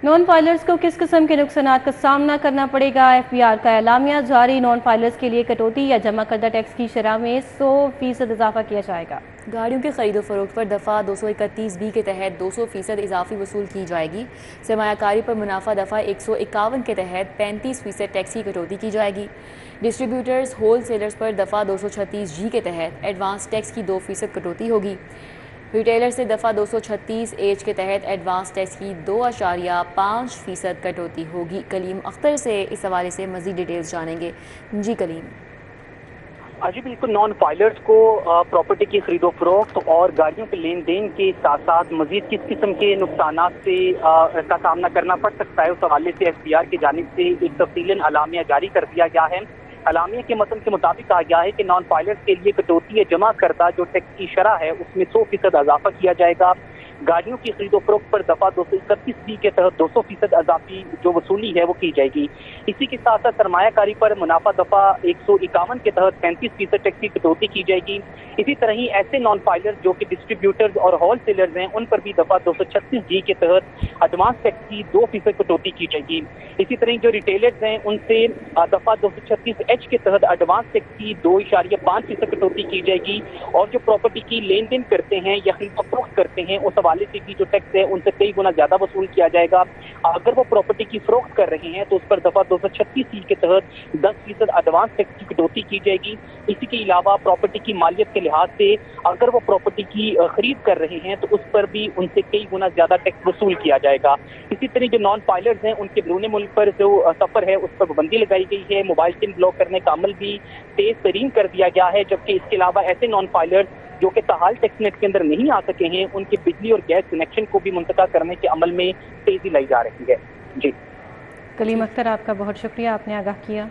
Non filers کو کس قسم کے نقصانات کا سامنا کرنا پڑے گا؟ FBR کا اعلامیہ جاری، نان فائلرز کے لیے کٹوتی یا جمع کردہ ٹیکس کی شرح میں 100% اضافہ کیا جائے گا۔ گاڑیوں کی خرید و فروخت پر دفعہ 231B کے تحت 200% اضافی وصول کی جائے گی۔ سرمایہ کاری پر منافع دفعہ 151 کے تحت 35% ٹیکس کی کٹوتی کی جائے گی۔ ڈسٹریبیوٹرز ہول سیلرز پر دفعہ 236G کے تحت ایڈوانس ٹیکس کی 2% کٹوتی ہوگی۔ ریٹیلر سے دفعہ 236H کے تحت ایڈوانس ٹیکس کی 2.5% کٹوتی ہوگی۔ کلیم اختر سے اس حوالے سے مزید ڈیٹیلز جانیں گے۔ جی کلیم۔ جی بالکل، نان فائلرز کو پراپرٹی کی خرید و فروخت اور گاڑیوں کے لین دین کے ساتھ ساتھ مزید کس قسم کے نقصانات سے کا سامنا کرنا پڑ سکتا ہے، اس حوالے سے FBR کی جانب سے ایک تفصیلاً اعلامیہ جاری کر دیا گیا ہے۔ اعلامیہ کے متن کے مطابق کہا گیا ہے کہ نان فائلرز کے لیے کٹوتی یا جمع کردہ جو ٹیکس کی شرح ہے اس میں 100% اضافہ کیا جائے گا۔ گاڑیوں کی خرید و فروخت پر دفعہ 231B کے تحت 200% اضافی جو وصولی ہے وہ کی جائے گی۔ اسی کے ساتھ ساتھ سرمایہ کاری پر منافع دفعہ 151 کے تحت 35% ٹیکس کی کٹوتی کی جائے گی۔ اسی طرح ہی ایسے نان فائلر جو کہ ڈسٹریبیوٹرز اور ہول سیلرز ہیں ان پر بھی دفعہ 236G کے تحت ایڈوانس ٹیکس کی 2% کٹوتی کی جائے گی۔ اسی طرح جو ریٹیلرز ہیں ان سے دفعہ 236H کے تحت ایڈوانس ٹیکس کی 2.5% کٹوتی کی جائے گی، اور جو پراپرٹی کی لین دین کرتے ہیں یا خرید و فروخت کرتے ہیں اس حوالے سے بھی جو ٹیکس ہے ان سے کئی گنا زیادہ وصول کیا جائے گا۔ اگر وہ پراپرٹی کی فروخت کر رہے ہیں تو اس پر دفعہ 236C کے تحت 10% ایڈوانس ٹیکس کی کٹوتی کی جائے گی۔ اسی کے علاوہ پراپرٹی کی مالیت کے لحاظ سے اگر وہ پراپرٹی کی خرید کر رہے ہیں تو اس پر بھی ان سے کئی گنا زیادہ ٹیکس وصول کیا جائے گا۔ اسی طرح جو نان فائلرز ہیں ان کے بیرون ملک پر جو سفر ہے اس پر پابندی لگائی گئی ہے۔ موبائل سم بلاک کرنے کا عمل بھی تیز ترین کر دیا گیا ہے، جبکہ اس کے علاوہ ایسے نان فائلرز جو کہ تاحال ٹیکس نیٹ کے اندر نہیں آ سکے ہیں ان کے بجلی اور گیس کنیکشن کو بھی منتقل کرنے کے عمل میں تیزی لائی جا رہی ہے۔ جی کلیم اختر، آپ کا بہت شکریہ، آپ نے آگاہ کیا۔